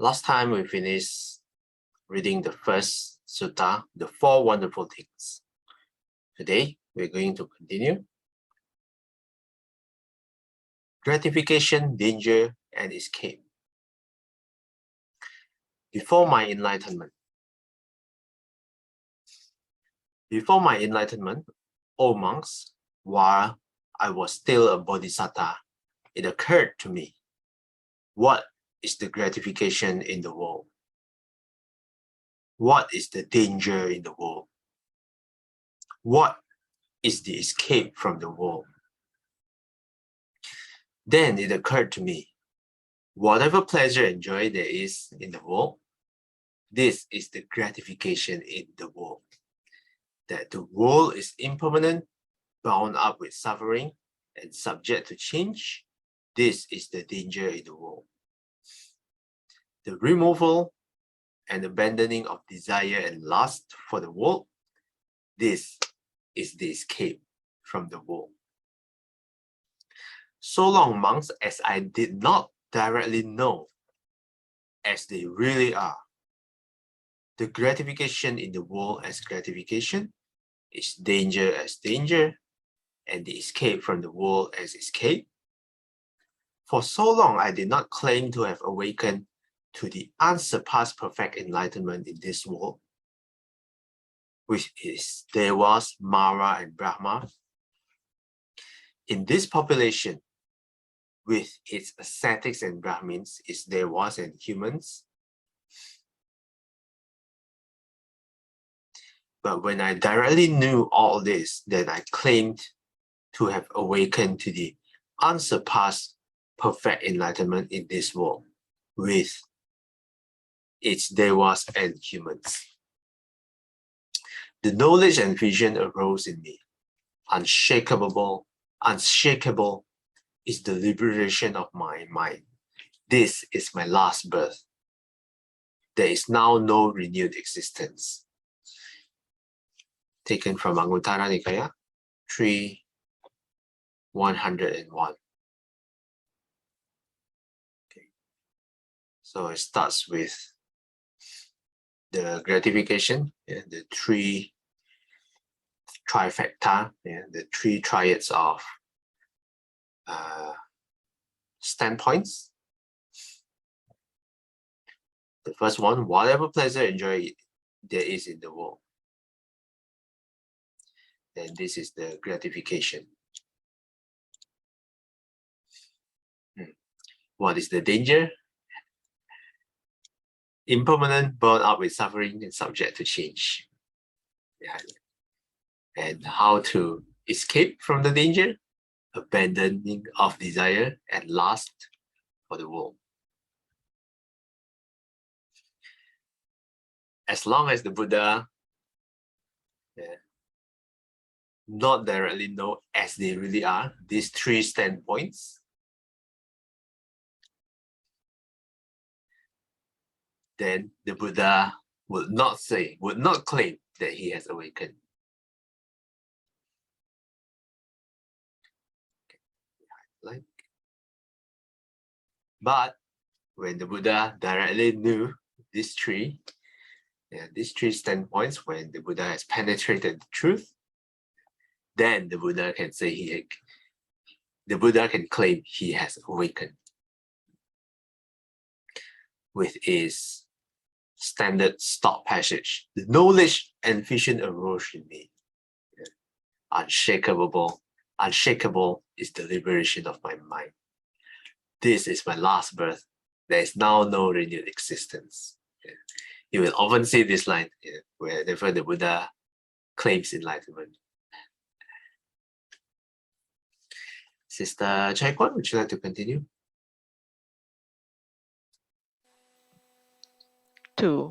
Last time we finished reading the first sutta, the Four Wonderful Things. Today we're going to continue. Gratification, danger, and escape. Before my enlightenment, O monks, while I was still a bodhisattva, it occurred to me, what is the gratification in the world? What is the danger in the world? What is the escape from the world? Then it occurred to me, whatever pleasure and joy there is in the world, this is the gratification in the world. That the world is impermanent, bound up with suffering, and subject to change, this is the danger in the world. The removal and abandoning of desire and lust for the world, this is the escape from the world. So long, monks, as I did not directly know as they really are, the gratification in the world as gratification, its danger as danger, and the escape from the world as escape. For so long, I did not claim to have awakened to the unsurpassed perfect enlightenment in this world, which is Devas, Mara, and Brahma. In this population, with its ascetics and Brahmins, its Devas and humans. But when I directly knew all this, then I claimed to have awakened to the unsurpassed perfect enlightenment in this world, with its Devas and humans. The knowledge and vision arose in me. Unshakable is the liberation of my mind. This is my last birth. There is now no renewed existence. Taken from Anguttara Nikaya 3.101. Okay. So it starts with the gratification, the three trifecta, the three triads of standpoints. The first one, whatever pleasure and joy there is in the world, then this is the gratification. What is the danger? Impermanent, bound up with suffering and subject to change. And how to escape from the danger? Abandoning of desire and lust for the world. As long as the Buddha not directly know as they really are, these three standpoints, then the Buddha would not claim that he has awakened. But when the Buddha directly knew these three standpoints, when the Buddha has penetrated the truth, then the Buddha can say the Buddha can claim he has awakened with his standard stop passage. The knowledge and vision arose in me. Unshakable is the liberation of my mind. This is my last birth. There is now no renewed existence. You will often see this line whenever the Buddha claims enlightenment. Sister Chai Kwan, would you like to continue? 2.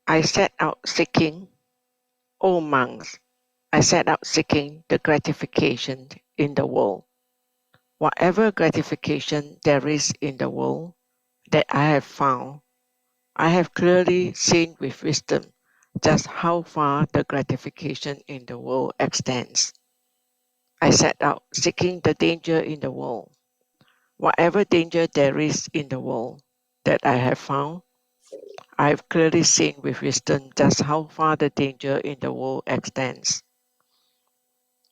I set out seeking, O monks, I set out seeking the gratification in the world. Whatever gratification there is in the world that I have found, I have clearly seen with wisdom just how far the gratification in the world extends. I set out seeking the danger in the world. Whatever danger there is in the world, that I have found, I have clearly seen with wisdom just how far the danger in the world extends.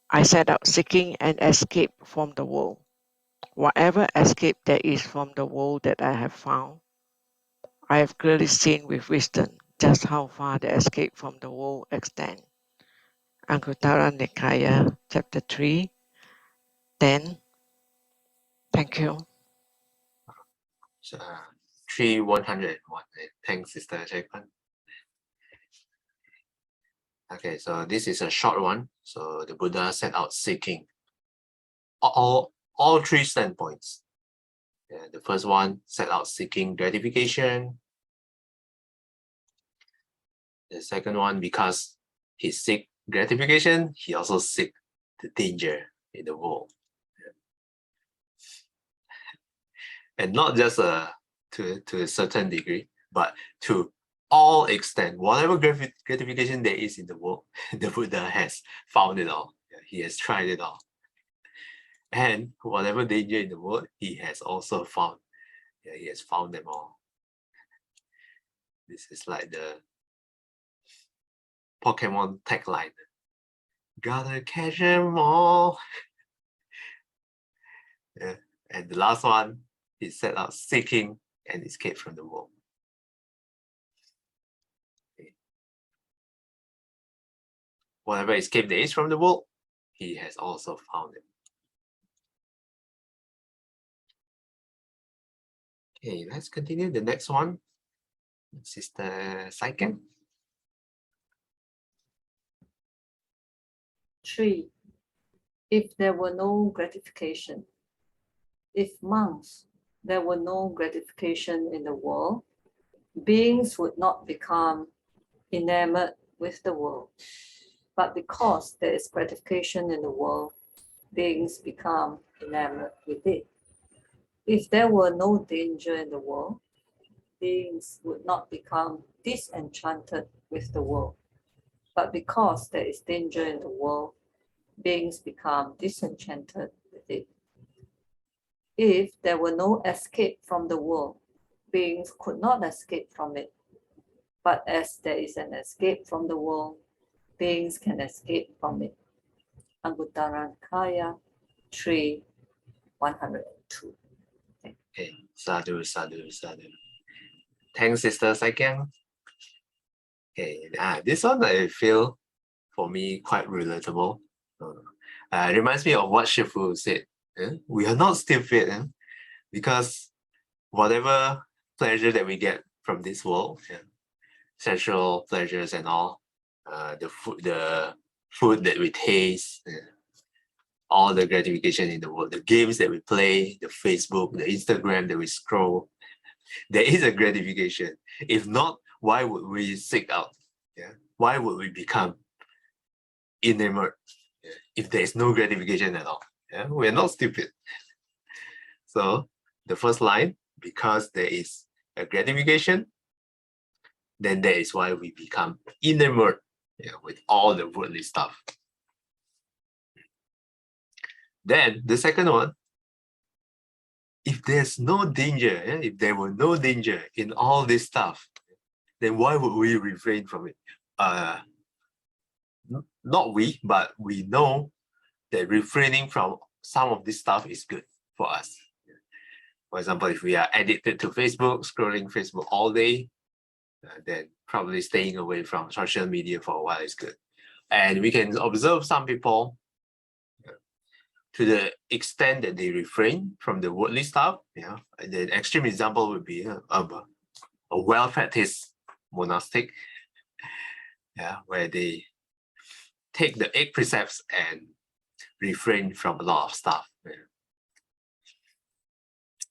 I set out seeking an escape from the world. Whatever escape there is from the world that I have found, I have clearly seen with wisdom just how far the escape from the world extends. Anguttara Nikaya, Chapter 3, 10. Thank you. So, 3:101. Thanks, Sister Japan. Okay, so this is a short one. So the Buddha set out seeking all three standpoints. Yeah, the first one set out seeking gratification. The second one, because he seek gratification, he also seek the danger in the world. Yeah. And not just to a certain degree, but to all extent, whatever gratification there is in the world, the Buddha has found it all. Yeah, he has tried it all. And whatever danger in the world, he has also found. Yeah, he has found them all. This is like the Pokemon tagline. Gotta catch them all. Yeah. And the last one, he set out seeking an escape from the world. Okay. Whatever escape there is from the world, he has also found it. Okay, let's continue the next one. Sister Saiken. 3. If there were no gratification, if monks, there were no gratification in the world, beings would not become enamored with the world. But because there is gratification in the world, beings become enamored with it. If there were no danger in the world, beings would not become disenchanted with the world. But because there is danger in the world, beings become disenchanted with it. If there were no escape from the world, beings could not escape from it. But as there is an escape from the world, beings can escape from it. Anguttara Nikaya 3:102. Okay, sadhu, sadhu, sadhu. Thanks, Sister Saiken. Okay, this one I feel for me quite relatable. It reminds me of what Shifu said. We are not stupid, because whatever pleasure that we get from this world, sexual pleasures and all, the food that we taste, all the gratification in the world, the games that we play, the Facebook, the Instagram that we scroll, there is a gratification. If not, why would we seek out? Yeah, why would we become enamored? Yeah. If there is no gratification at all, yeah, we are not stupid. So the first line, because there is a gratification, then that is why we become enamored, with all the worldly stuff. Then the second one, if there's no danger, if there were no danger in all this stuff, then why would we refrain from it? Not we, but we know that refraining from some of this stuff is good for us. For example, if we are addicted to Facebook, scrolling Facebook all day, then probably staying away from social media for a while is good. And we can observe some people, to the extent that they refrain from the worldly stuff. And the extreme example would be a well-practiced monastic, where they take the 8 precepts and refrain from a lot of stuff,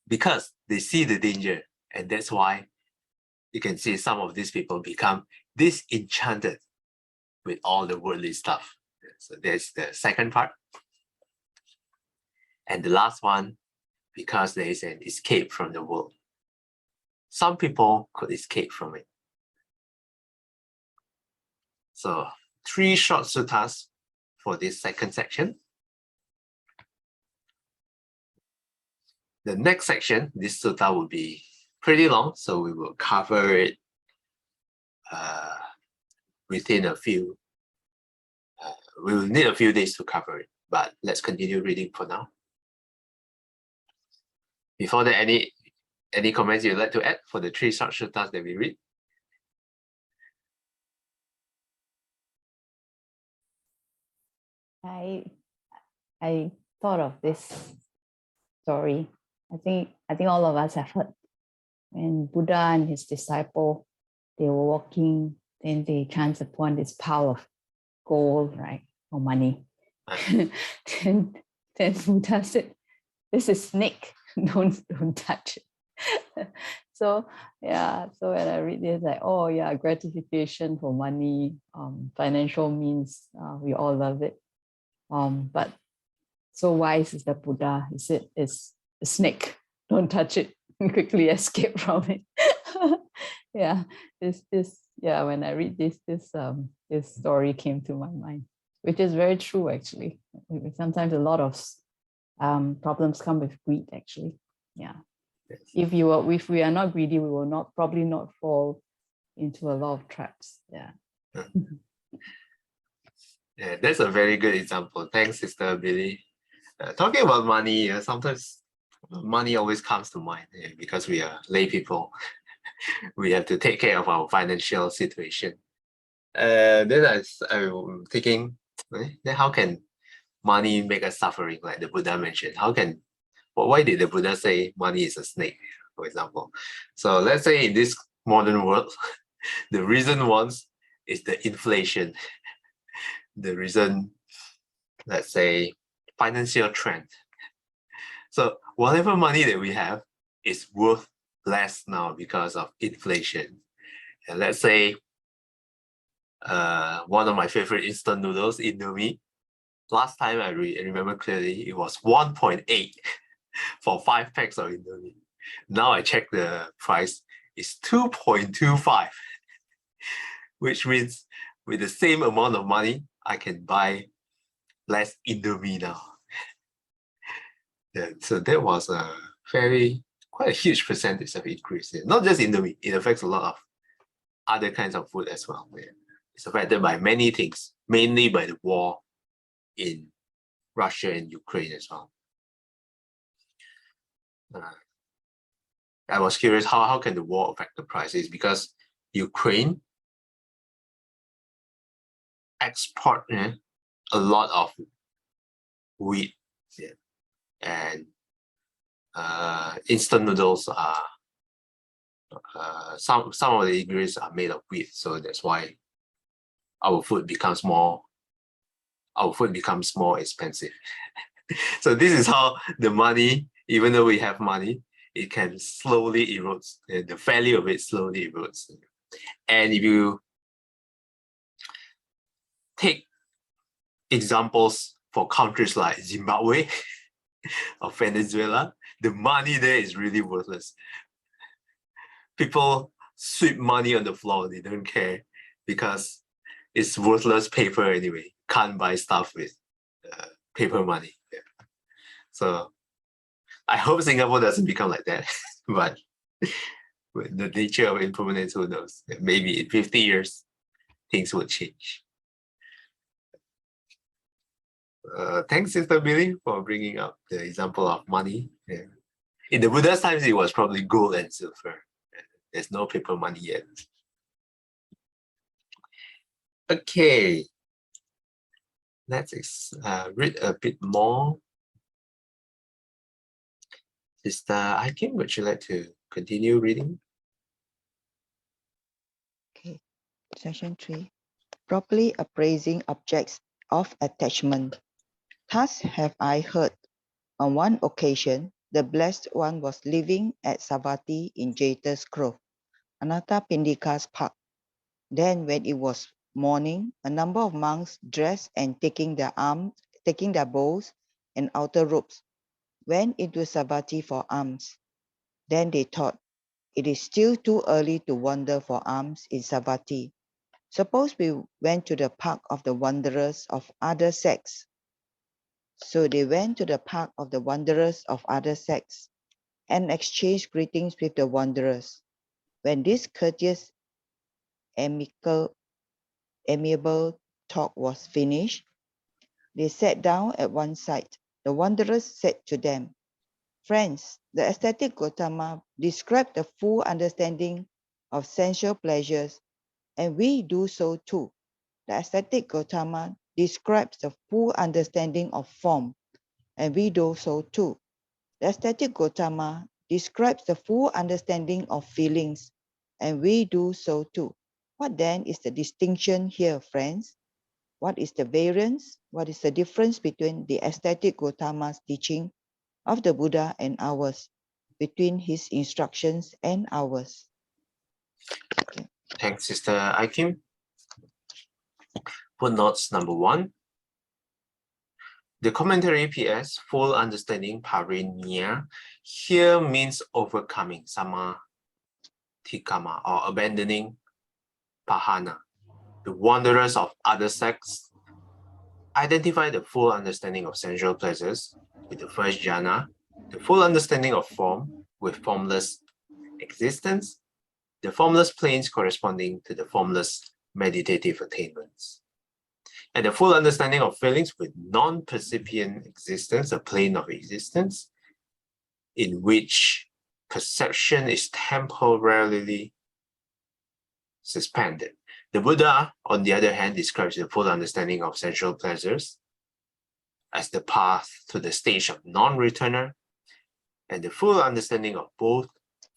because they see the danger, and that's why you can see some of these people become disenchanted with all the worldly stuff. So that's the second part. And the last one, because there is an escape from the world. Some people could escape from it. So 3 short suttas for this second section. The next section, this sutta will be pretty long, so we will cover it within a few. We will need a few days to cover it, but let's continue reading for now. Before that, any comments you'd like to add for the 3 structured tasks that we read? I thought of this story. I think all of us have heard when Buddha and his disciple, they were walking, then they chanced upon this pile of gold, right, or money. then Buddha said, "This is snake. Don't touch it." So yeah, so when I read this, like, oh yeah, gratification for money, financial means, we all love it. But so wise is the Buddha. He said, "It's a snake. Don't touch it." And quickly escape from it. Yeah, yeah. When I read this story came to my mind, which is very true actually. Sometimes a lot of problems come with greed actually. Yeah. Yes. If we are not greedy, we will probably not fall into a lot of traps. Yeah. Yeah, that's a very good example. Thanks, Sister Billy. Talking about money, sometimes money always comes to mind because we are lay people. We have to take care of our financial situation. Then I'm thinking, then how can money make us suffering, like the Buddha mentioned? Why did the Buddha say money is a snake, for example? So let's say in this modern world, the reason is the inflation. The reason, let's say, financial trend. So whatever money that we have is worth less now because of inflation. And let's say one of my favorite instant noodles, Indomie, last time I remember clearly, it was 1.8 for 5 packs of Indomie. Now I check the price, it's 2.25, which means with the same amount of money, I can buy less Indomie now. Yeah, so that was quite a huge percentage of increase. Yeah. Not just Indomie, it affects a lot of other kinds of food as well. Yeah. It's affected by many things, mainly by the war in Russia and Ukraine as well. I was curious, how can the war affect the prices? Because Ukraine export a lot of wheat, yeah, and instant noodles are some of the ingredients are made of wheat, so that's why our food becomes more expensive. So this is how the money, even though we have money, it can slowly erode. The value of it slowly erodes. And if you take examples for countries like Zimbabwe or Venezuela, the money there is really worthless. People sweep money on the floor, they don't care because it's worthless paper anyway. Can't buy stuff with paper money. Yeah. So I hope Singapore doesn't become like that, but with the nature of impermanence, who knows? Maybe in 50 years, things will change. Thanks, Sister Billy, for bringing up the example of money. Yeah. In the Buddha's times, it was probably gold and silver. There's no paper money yet. Okay, let's read a bit more. Sister Aikim, would you like to continue reading? Okay, section 3. Properly appraising objects of attachment. Thus have I heard. On one occasion, the Blessed One was living at Savatthi in Jeta's Grove, Anathapindika's park. Then when it was morning, a number of monks dressed and taking their bows and outer robes, went into Savatthi for alms. Then they thought, it is still too early to wander for alms in Savatthi. Suppose we went to the park of the wanderers of other sects. So they went to the park of the wanderers of other sects, and exchanged greetings with the wanderers. When this courteous, amiable talk was finished, they sat down at one side. The wanderers said to them, "Friends, the ascetic Gautama described the full understanding of sensual pleasures, and we do so too. The ascetic Gautama describes the full understanding of form, and we do so too. The ascetic Gautama describes the full understanding of feelings, and we do so too. What then is the distinction here, friends? What is the variance? What is the difference between the ascetic Gautama's teaching of the Buddha and ours, between his instructions and ours?" Thanks, Sister Aikim. Footnotes number 1. The commentary PS, full understanding parinya, here means overcoming sama tikama or abandoning pahana. The wanderers of other sects identify the full understanding of sensual pleasures with the first jhana, the full understanding of form with formless existence, the formless planes corresponding to the formless meditative attainments, and the full understanding of feelings with non-percipient existence, a plane of existence in which perception is temporarily suspended. The Buddha, on the other hand, describes the full understanding of sensual pleasures as the path to the stage of non-returner, and the full understanding of both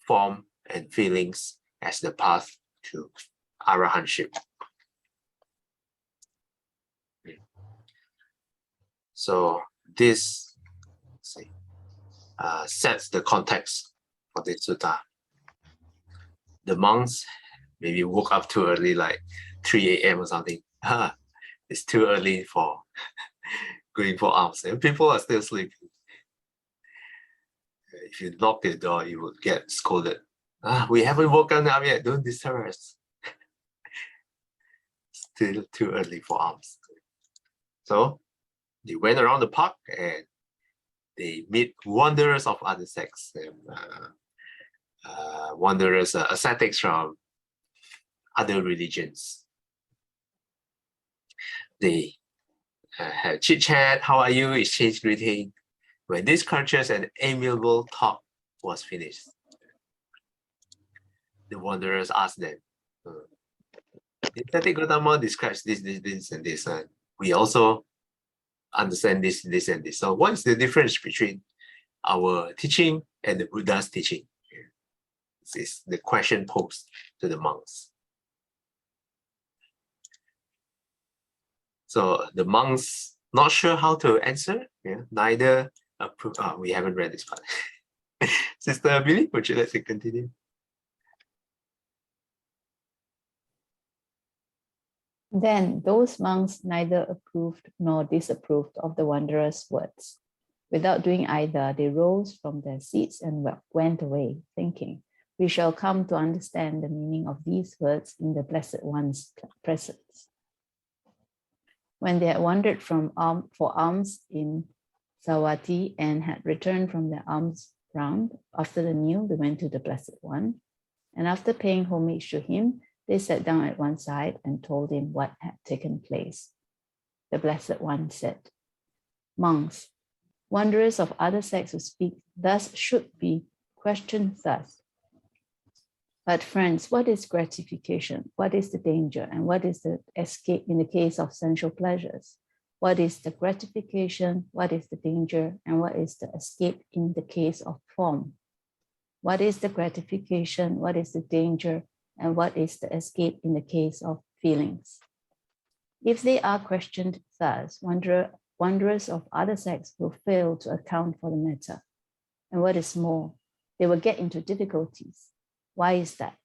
form and feelings as the path to arahantship. So this sets the context for this sutta. The monks maybe woke up too early, like 3 a.m. or something. It's too early for going for alms, and people are still sleeping. If you knock the door, you will get scolded. We haven't woken up yet, don't disturb us. Still too early for alms. So they went around the park and they meet wanderers of other sects, wanderers, ascetics from other religions. They have chit chat, how are you, exchange greeting. When this courteous and amiable talk was finished, the wanderers asked them, the ascetic Gautama describes this, and this, and we also understand this, and this. So what is the difference between our teaching and the Buddha's teaching? This is the question posed to the monks. So the monks not sure how to answer. Neither approve. We haven't read this part. Sister Billy, would you like to continue? Then those monks neither approved nor disapproved of the wanderer's words. Without doing either, they rose from their seats and went away, thinking, "We shall come to understand the meaning of these words in the Blessed One's presence." When they had wandered for alms in Sawati and had returned from their alms round, after the meal, they went to the Blessed One, and after paying homage to him, they sat down at one side and told him what had taken place. The Blessed One said, "Monks, wanderers of other sects who speak thus should be questioned thus. But friends, what is gratification? What is the danger? And what is the escape in the case of sensual pleasures? What is the gratification? What is the danger? And what is the escape in the case of form? What is the gratification? What is the danger? And what is the escape in the case of feelings?" If they are questioned thus, wanderers of other sects will fail to account for the matter. And what is more, they will get into difficulties. Why is that?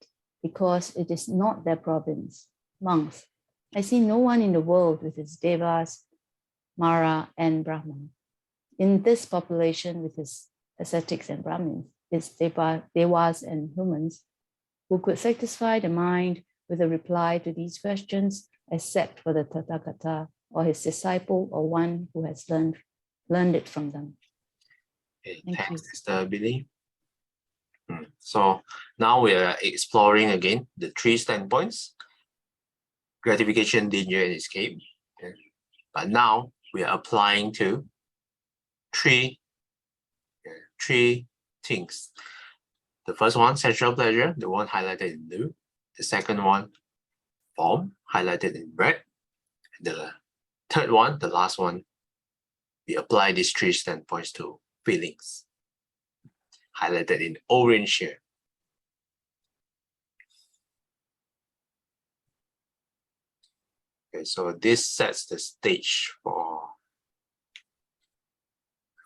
Because it is not their province. Monks, I see no one in the world with its devas, Mara, and Brahman. In this population with its ascetics and Brahmins, its devas and humans, who could satisfy the mind with a reply to these questions, except for the Tathagata or his disciple or one who has learned it from them. Okay, Thank thanks, you. Sister Billy. So now we are exploring again the 3 standpoints: gratification, danger, and escape. Okay. But now we are applying to three things. The first one, sensual pleasure, the one highlighted in blue. The second one, form, highlighted in red. The third one, the last one, we apply these 3 standpoints to feelings, highlighted in orange here. Okay, so this sets the stage for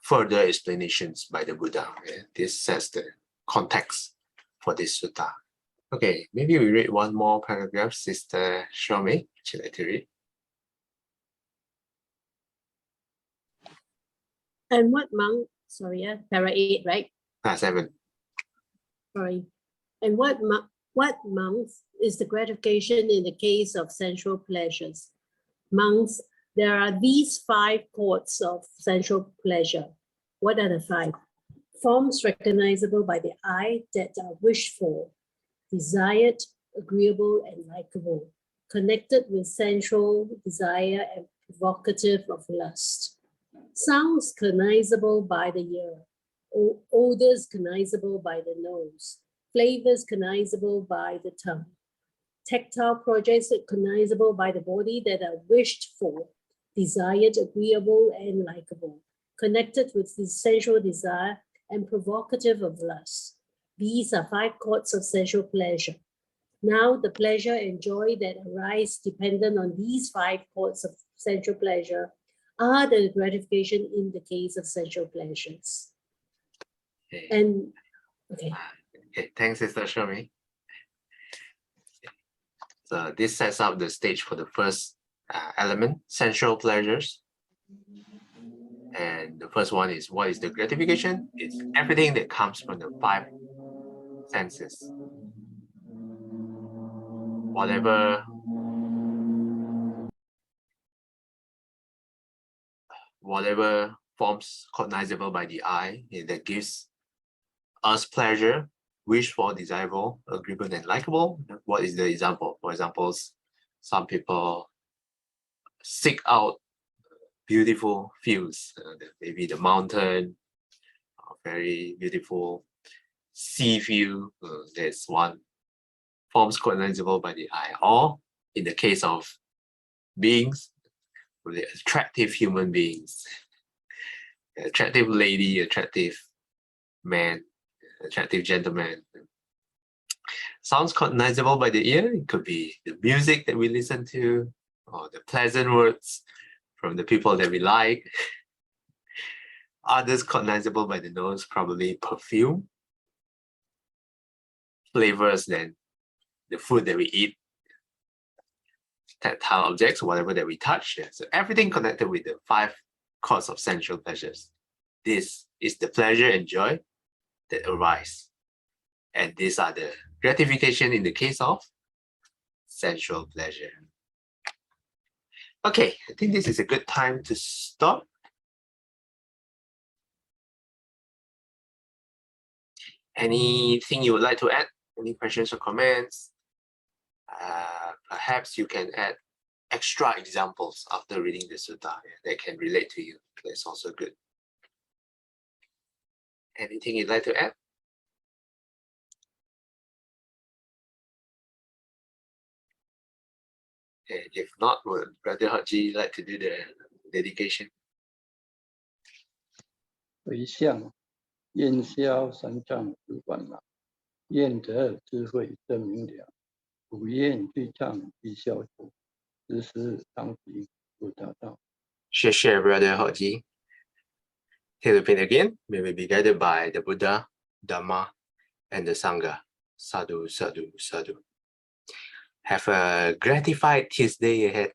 further explanations by the Buddha. Okay? This sets the context for this sutta. Okay, maybe we read one more paragraph. Sister Shomi, would you like to read? And what monk, para 8, right? 7. Sorry. And what monks is the gratification in the case of sensual pleasures? Monks, there are these 5 courts of sensual pleasure. What are the 5? Forms recognizable by the eye that are wished for, desired, agreeable, and likable, connected with sensual desire and provocative of lust. Sounds cognizable by the ear, odors cognizable by the nose, flavors cognizable by the tongue, tactile projects cognizable by the body that are wished for, desired, agreeable, and likable, connected with the sensual desire and provocative of lust. These are 5 courts of sensual pleasure. Now the pleasure and joy that arise dependent on these 5 courts of sensual pleasure are the gratification in the case of sensual pleasures. Okay. And okay. Okay, thanks, Sister Shomi. So this sets up the stage for the first element, sensual pleasures. And the first one is, what is the gratification? It's everything that comes from the 5 senses. Whatever forms cognizable by the eye that gives us pleasure, wish for, desirable, agreeable, and likable. What is the example? For example, some people seek out beautiful views, maybe the mountain, very beautiful sea view. That's one forms cognizable by the eye. Or in the case of beings, really attractive human beings, attractive lady, attractive man, attractive gentleman. Sounds cognizable by the ear. It could be the music that we listen to, or the pleasant words from the people that we like. Others cognizable by the nose, probably perfume, flavors, then the food that we eat, tactile objects, whatever that we touch. Yeah. So everything connected with the 5 courts of sensual pleasures. This is the pleasure and joy that arise. And these are the gratification in the case of sensual pleasure. Okay, I think this is a good time to stop. Anything you would like to add? Any questions or comments? Perhaps you can add extra examples after reading the sutta that can relate to you. That's also good. Anything you'd like to add? Okay, if not, would Brother Haji like to do the dedication? 回向愿消三障诸烦恼，愿得智慧真明了，不愿具障必消除，时时常行不达到。谢谢 Brother Haji. Here to begin again, may we be guided by the Buddha, Dhamma, and the Sangha. Sadhu, sadhu, sadhu. Have a gratified Tuesday ahead.